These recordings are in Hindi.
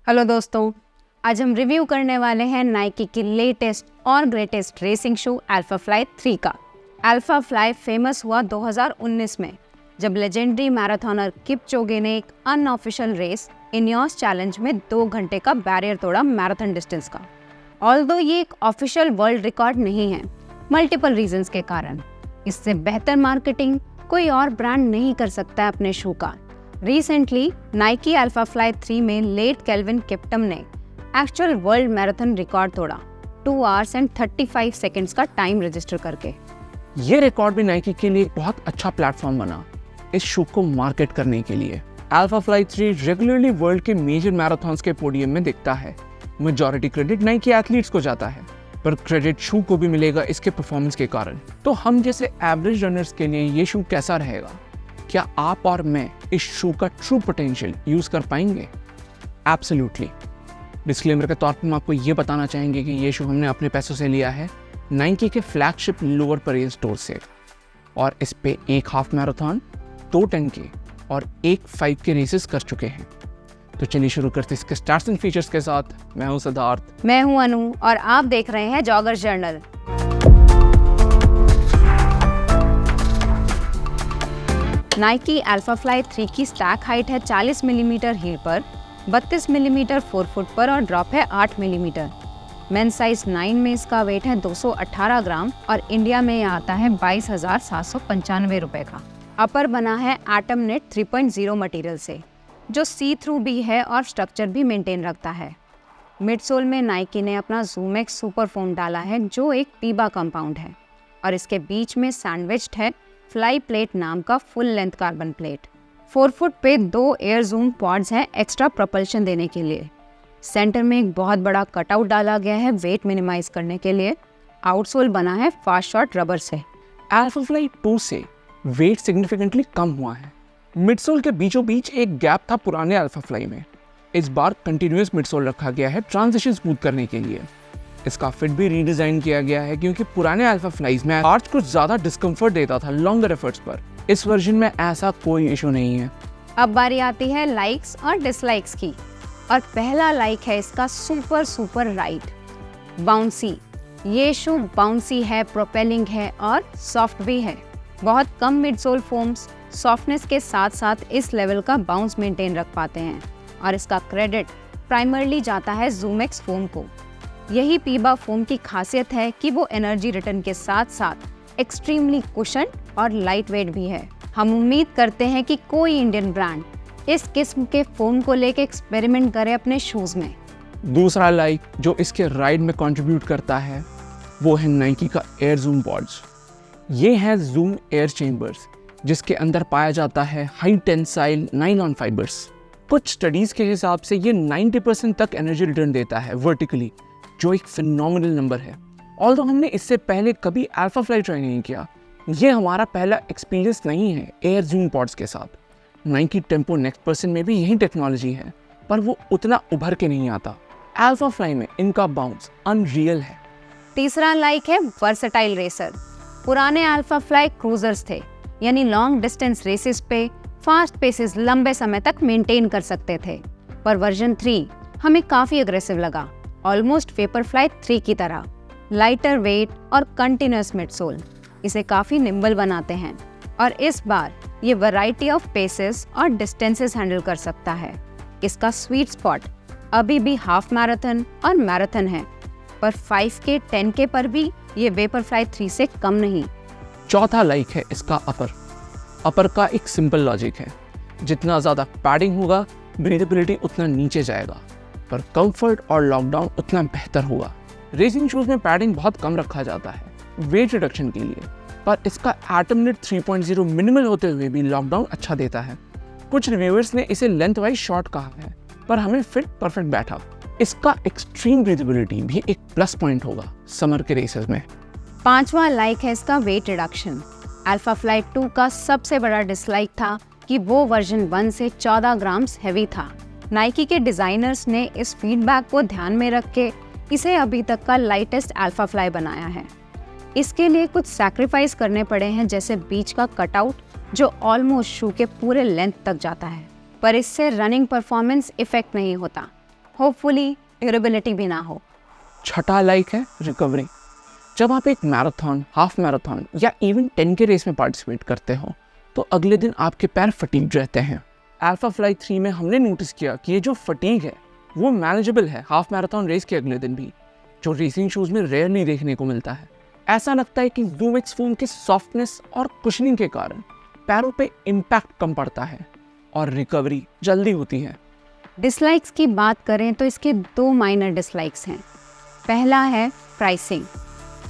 हेलो दोस्तों, आज हम रिव्यू करने वाले हैं नाइकी की लेटेस्ट और ग्रेटेस्ट रेसिंग शू अल्फाफ्लाई 3 का। अल्फाफ्लाई फेमस हुआ 2019 में जब लेजेंडरी मैराथनर किपचोगे ने एक अनऑफिशियल रेस इनियोस चैलेंज में 2 घंटे का बैरियर तोड़ा मैराथन डिस्टेंस का। ऑल्दो ये एक ऑफिशियल वर्ल्ड रिकॉर्ड नहीं है, मल्टीपल रीजंस के कारण। इससे बेहतर मार्केटिंग कोई और ब्रांड नहीं कर सकता है अपने शू का। रिसेंटली नाइकी अल्फाफ्लाई 3 में लेट केल्विन किप्टम ने एक्चुअल वर्ल्ड मैराथन रिकॉर्ड तोड़ा 2 hours and 35 seconds का टाइम रजिस्टर करके। ये रिकॉर्ड भी नाइकी के लिए एक बहुत अच्छा प्लेटफॉर्म बना इस शू को मार्केट करने के लिए। अल्फाफ्लाई 3 रेगुलरली वर्ल्ड के मेजर मैराथन्स के पोडियम में दिखता है। मेजॉरिटी क्रेडिट नाइकी एथलीट्स को जाता है, पर क्रेडिट शू को भी मिलेगा इसके परफॉर्मेंस के कारण। तो हम जैसे एवरेज रनर्स के लिए ये शू कैसा रहेगा? क्या आप और मैं इस शू का ट्रू पोटेंशियल यूज कर पाएंगे? एब्सोल्युटली। डिस्क्लेमर के तौर पर हम आपको ये बताना चाहेंगे कि ये शू हमने अपने पैसों से लिया है नाइकी के फ्लैगशिप लोअर परेल स्टोर से, और इस पे एक हाफ मैराथन, 2 10 के और 1 5 के रेसेस कर चुके हैं। तो चलिए शुरू करते हैं इसके स्टार्स एंड फीचर्स के साथ। मैं हूं सिद्धार्थ, मैं हूं अनु और आप देख रहे हैं जॉगर्स जर्नल। नाइकी अल्फाफ्लाई 3 की स्टैक हाइट है 40 मिलीमीटर हील पर, 32 मिलीमीटर 4 फुट पर और ड्रॉप है 8 मिलीमीटर। मेन साइज 9 में इसका वेट है 218 ग्राम और इंडिया में यह आता है 22,795 रुपए का। अपर बना है एटम नेट 3.0 मटेरियल से, जो सी थ्रू भी है और स्ट्रक्चर भी मेंटेन रखता है। मिडसोल में नाइकी ने अपना ज़ूमेक्स सुपर फोम डाला है, जो एक पीबा कंपाउंड है, और इसके बीच में सैंडविच्ड है फ्लाई प्लेट नाम का full length carbon plate. 4 foot पे 2 एयर जूम पॉड्स हैं एक्स्ट्रा प्रोपल्शन देने के लिए। सेंटर में एक बहुत बड़ा कटआउट डाला गया है वेट मिनिमाइज करने के लिए। आउटसोल बना है फास्ट शॉट रबर से। अल्फाफ्लाई 2 से वेट सिग्निफिकेंटली कम हुआ है। मिडसोल के बीचों बीच एक गैप था पुराने अल्फाफ्लाई में। इस बार कंटिन्यूअस मिडसोल रखा गया है ट्रांजिशन स्मूथ करने के लिए। इसका फिट भी रीडिजाइन किया गया है क्योंकि पुराने अल्फाफ्लाइज में आर्च कुछ ज्यादा डिस्कम्फर्ट देता था लॉन्गर एफर्ट्स पर। इस वर्जन में ऐसा कोई इशू नहीं है। अब बारी आती है लाइक्स और डिसलाइक्स की, और पहला लाइक है इसका सुपर राइट बाउंसी। ये शू बाउंसी है, प्रोपेलिंग है और सॉफ्ट भी है। बहुत कम मिडसोल फोम्स सॉफ्टनेस के साथ साथ इस लेवल का बाउंस मेंटेन रख पाते हैं, और इसका क्रेडिट प्राइमरली जाता है ज़ूमेक्स फोम को। यही पीबा फोम की खासियत है कि वो एनर्जी रिटर्न के साथ साथ एक्सट्रीमली कुशन और लाइट वेट भी है। हम उम्मीद करते हैं कि कोई इंडियन ब्रांड इस किस्म के फोम को लेके एक्सपेरिमेंट करे अपने शूज में। दूसरा लाइक जो इसके राइड में कंट्रीब्यूट करता है वो है नाइकी का एयर जूम पॉड्स। ये है जूम एयर चेम्बर्स जिसके अंदर पाया जाता है हाई टेंसाइल नाइलॉन फाइबर्स। कुछ स्टडीज के हिसाब से ये 90% तक एनर्जी रिटर्न देता है वर्टिकली, जो एक फिनोमिनल नंबर है। ऑल्दो हमने इससे पहले कभी अल्फाफ्लाई ट्राई नहीं किया, ये हमारा पहला एक्सपीरियंस नहीं है एयर जूम पॉड्स के साथ। नाइकी टेम्पो नेक्स्ट पर्सन में भी यही टेक्नोलॉजी है, पर वो उतना उभर के नहीं आता। अल्फाफ्लाई में इनका बाउंस अनरियल है। तीसरा लाइक है वर्सेटाइल रेसर। पुराने अल्फाफ्लाई क्रूजर्स थे, यानी लॉन्ग डिस्टेंस रेसेस पे फास्ट पेसेस लंबे समय तक मेंटेन कर सकते थे, पर वर्जन 3 हमें काफी अग्रेसिव लगा, ऑलमोस्ट वेपरफ्लाई 3 की तरह। लाइटर वेट और कंटिन्यूअस मिडसोल इसे काफ़ी निम्बल बनाते हैं, और इस बार ये वैरायटी ऑफ पेसेस और डिस्टेंसेस हैंडल कर सकता है। इसका स्वीट स्पॉट अभी भी हाफ मैराथन और मैराथन है, पर 5K 10K पर भी ये वेपरफ्लाई 3 से कम नहीं। चौथा लाइक है इसका अपर का एक सिंपल लॉजिक है, जितना ज़्यादा पैडिंग होगा ब्रीदेबिलिटी उतना नीचे जाएगा, पर कंफर्ट और लॉकडाउन उतना बेहतर होगा। रेसिंग शूज में पैडिंग बहुत कम रखा जाता है वेट रिडक्शन के लिए, पर इसका एटम नेट 3.0 मिनिमल होते हुए भी लॉकडाउन अच्छा देता है। कुछ रिव्यूअर्स ने इसे लेंथ वाइज शॉर्ट कहा है, पर हमें फिट परफेक्ट बैठा। इसका एक्सट्रीम ब्रीदेबिलिटी भी एक प्लस पॉइंट होगा समर के रेसेस में। पांचवा लाइक है इसका वेट रिडक्शन। अल्फाफ्लाई 2 का सबसे बड़ा डिसलाइक था कि वो वर्जन 1 से 14 ग्राम्स हैवी था। नाइकी के डिजाइनर्स ने इस फीडबैक को ध्यान में रख के इसे अभी तक का लाइटेस्ट अल्फाफ्लाई बनाया है। इसके लिए कुछ सैक्रिफाइस करने पड़े हैं, जैसे बीच का कटआउट जो ऑलमोस्ट शू के पूरे लेंथ तक जाता है, पर इससे रनिंग परफॉर्मेंस इफेक्ट नहीं होता। होपफुली ड्यूरेबिलिटी भी ना हो। छठा लाइक है रिकवरी। जब आप एक मैराथन, हाफ मैराथन या इवन 10 के रेस में पार्टिसिपेट करते हो तो अगले दिन आपके पैर फटीग रहते हैं। अल्फा फ्लाई 3 में हमने नोटिस किया कि ये जो फटीग है वो मैनेजेबल है हाफ मैराथन रेस के अगले दिन भी, जो रेसिंग शूज़ में रेयरली देखने को मिलता है। ऐसा लगता है कि ZoomX फोम के सॉफ्टनेस और कुशनिंग के कारण पैरों पे इम्पैक्ट कम पड़ता है और रिकवरी जल्दी होती है। डिसलाइक्स की बात करें तो इसके 2 माइनर डिसलाइक्स हैं। पहला है प्राइसिंग।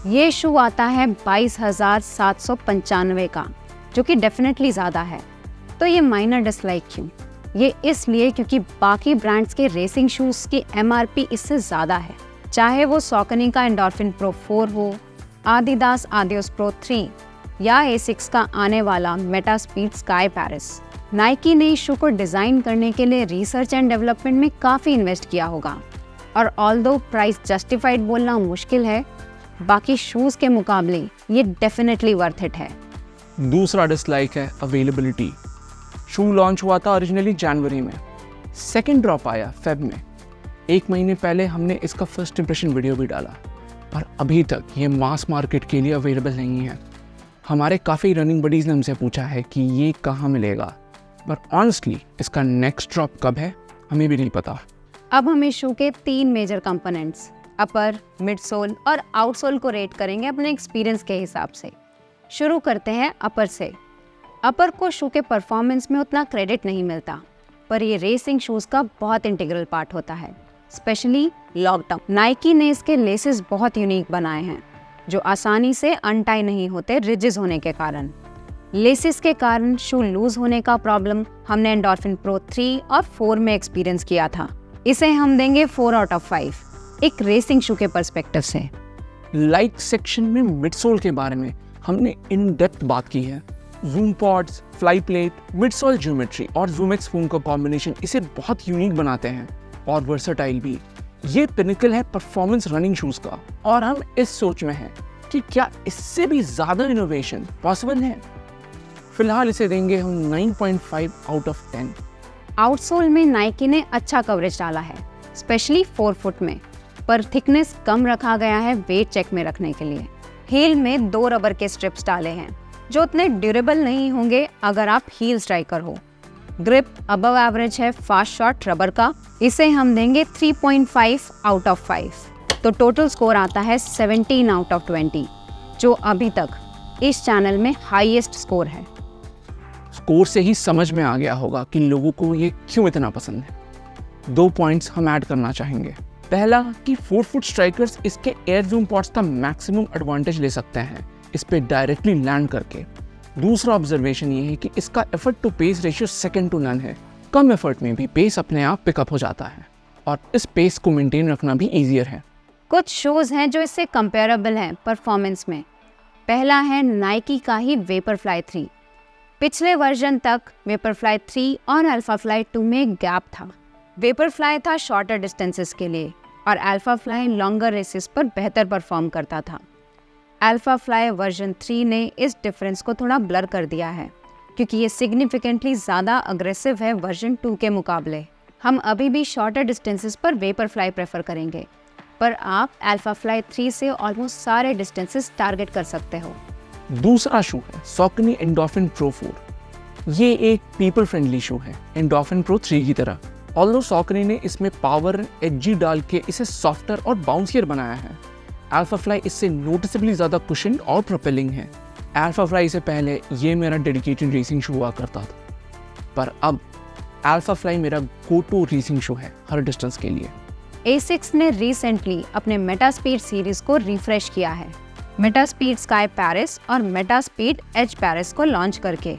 ये शू आता है 22,795 का, जो कि डेफिनेटली ज़्यादा है। तो ये माइनर डिसलाइक क्यों? ये इसलिए क्योंकि बाकी ब्रांड्स के रेसिंग शूज़ की MRP इससे ज़्यादा है। चाहे वो सॉकनी का एंडोर्फिन प्रो 4 हो, आदिदास आदियोस प्रो 3 या एसिक्स का आने वाला Meta speed sky Paris. Nike ने इस शू को डिज़ाइन करने के लिए रिसर्च एंड डेवलपमेंट में काफ़ी इन्वेस्ट किया होगा, और ऑल्दो प्राइस जस्टिफाइड बोलना मुश्किल है, बाकी शूज़ के मुकाबले ये डेफिनेटली वर्थ इट है। दूसरा डिसलाइक है अवेलेबिलिटी। शू लॉन्च हुआ था ओरिजिनली जनवरी में, सेकेंड ड्रॉप आया फेब में। 1 महीने पहले हमने इसका फर्स्ट इंप्रेशन वीडियो भी डाला, पर अभी तक ये मास मार्केट के लिए अवेलेबल नहीं है। हमारे काफ़ी रनिंग बडीज़ ने हमसे पूछा है कि ये कहाँ मिलेगा, पर ऑनेस्टली इसका नेक्स्ट ड्रॉप कब है हमें भी नहीं पता। अब हम इस शू के 3 मेजर कंपोनेंट्स अपर, मिड सोल और आउटसोल को रेट करेंगे अपने एक्सपीरियंस के हिसाब से। शुरू करते हैं अपर से। अपर को शू के परफॉर्मेंस में उतना क्रेडिट नहीं मिलता, पर ये रेसिंग शूज़ का बहुत इंटीग्रल पार्ट होता है, स्पेशली लॉकडाउन। नाइकी ने इसके लेसेस बहुत यूनिक बनाए हैं, जो आसानी से अनटाई नहीं होते रिजिड होने के कारण। लेसेस के कारण शू लूज होने का प्रॉब्लम हमने एंडोर्फिन प्रो 3 और 4 में एक्सपीरियंस किया था। इसे हम देंगे 4 आउट ऑफ 5 एक रेसिंग शू के पर्सपेक्टिव से। लाइक सेक्शन में मिडसोल के बारे में हमने इन डेप्थ बात की है। Zoom pods, fly plate, midsole geometry और ZoomX फोम का कॉम्बिनेशन इसे बहुत यूनिक बनाते हैं और वर्सेटाइल भी। ये पिनिकल है परफॉर्मेंस रनिंग शूज़ का, और हम इस सोच में हैं कि क्या इससे भी ज़्यादा इनोवेशन पॉसिबल है। फिलहाल इसे देंगे हम 9.5 आउट ऑफ 10। आउटसोल में नाइकी ने अच्छा कवरेज डाला है, स्पेशली 4 फुट में, पर थिकनेस कम रखा गया है वेट चेक में रखने के लिए। हील में 2 रबर के स्ट्रिप्स डाले हैं, जो उतने ड्यूरेबल नहीं होंगे अगर आप हील स्ट्राइकर हो। ग्रिप अबव एवरेज है फास्ट शॉट रबर का। इसे हम देंगे 3.5 आउट ऑफ 5। तो टोटल स्कोर आता है 17 आउट ऑफ 20, जो अभी तक इस चैनल में हाईएस्ट स्कोर है। स्कोर से ही समझ में आ गया होगा कि लोगों को ये क्यों इतना पसंद है। 2 पॉइंट्स हम ऐड करना चाहेंगे। पहला कि 4 फुट स्ट्राइकर्स इसके एयर जूम पॉड्स का मैक्सिमम एडवांटेज ले सकते हैं इस पे डायरेक्टली लैंड करके। दूसरा ऑब्जर्वेशन ये है कि इसका effort to pace ratio second to none है। कम एफर्ट में भी पेस अपने आप पिकअप हो जाता है और इस पेस को मेंटेन रखना भी ईजियर है। कुछ शूज़ हैं जो इससे कंपेरेबल हैं परफॉर्मेंस में। पहला है नाइकी का ही वेपरफ्लाई 3। पिछले वर्जन तक वेपरफ्लाई 3 और अल्फाफ्लाई 2 में गैप था। वेपरफ्लाई था शॉर्टर डिस्टेंसेस के लिए और अल्फाफ्लाई लॉन्गर रेसेस पर बेहतर परफॉर्म करता था। अल्फाफ्लाई वर्जन 3 ने इस डिफरेंस को थोड़ा ब्लर कर दिया है, क्योंकि ये सिग्निफिकेंटली ज़्यादा अग्रेसिव है वर्जन 2 के मुकाबले। हम अभी भी शॉर्टर डिस्टेंसेस पर वेपरफ्लाई प्रेफर करेंगे, पर आप अल्फाफ्लाई 3 से ऑलमोस्ट सारे डिस्टेंसेस टारगेट कर सकते हो। दूसरा शू है सॉकनी एंडोर्फिन प्रो 4। ये एक पीपल फ्रेंडली शू है एंडोर्फिन प्रो 3 की तरह। ऑल्दो सॉकनी ने इसमें पावर एजी डाल के इसे सॉफ्टर और बाउंसियर बनाया है। अल्फाफ्लाई इससे नोटिसेबली ज़्यादा कुशन और प्रोपेलिंग है। अल्फाफ्लाई से पहले ये मेरा डेडिकेटेड रेसिंग शू हुआ करता था, पर अब अल्फाफ्लाई मेरा गो टू रेसिंग शू है हर डिस्टेंस के लिए। एसिक्स ने रिसेंटली अपने मेटास्पीड सीरीज को रिफ्रेश किया है, मेटास्पीड स्काई पैरिस और मेटास्पीड एज पैरिस को लॉन्च करके।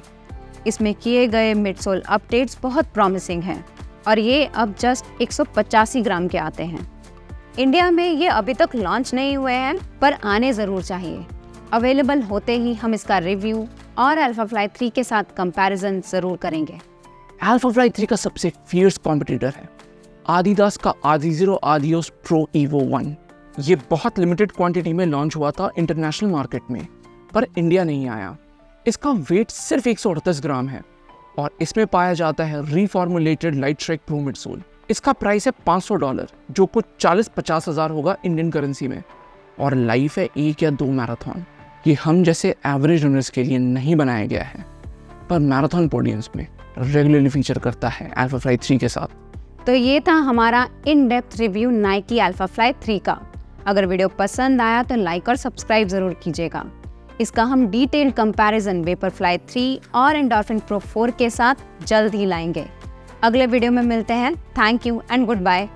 इसमें किए गए मिडसोल अपडेट्स बहुत प्रॉमिसिंग हैं और ये अब जस्ट 185 ग्राम के आते हैं। इंडिया में ये अभी तक लॉन्च नहीं हुए हैं, पर आने ज़रूर चाहिए। अवेलेबल होते ही हम इसका रिव्यू और अल्फाफ्लाई 3 के साथ कंपैरिजन ज़रूर करेंगे। अल्फाफ्लाई 3 का सबसे फियर्स कॉम्पिटिटर है आदिदास का आदिज़ीरो आदियोस प्रो ईवो 1। ये बहुत लिमिटेड क्वांटिटी में लॉन्च हुआ था इंटरनेशनल मार्केट में, पर इंडिया नहीं आया। इसका वेट सिर्फ 138 ग्राम है और इसमें पाया जाता है रीफॉर्मुलेटेड लाइट ट्रैक प्रो मिडसोल। इसका प्राइस है $500, जो कुछ 40-50 हज़ार होगा इंडियन करेंसी में। और लाइफ है 1 या 2 मैराथन। ये हम जैसे एवरेज रनर्स के लिए नहीं बनाया गया है, पर मैराथन पोडियम्स में रेगुलरली फीचर करता है अल्फा फ्लाई 3 के साथ। तो ये था हमारा in depth review Nike alpha fly 3 का। अगर वीडियो पसंद आया तो लाइक और सब्सक्राइब ज़रूर कीजिएगा। इसका हम डिटेल्ड कंपैरिजन वेपरफ्लाई 3 और एंडोर्फिन प्रो 4 के साथ जल्द ही लाएंगे। अगले वीडियो में मिलते हैं। Thank you and good bye.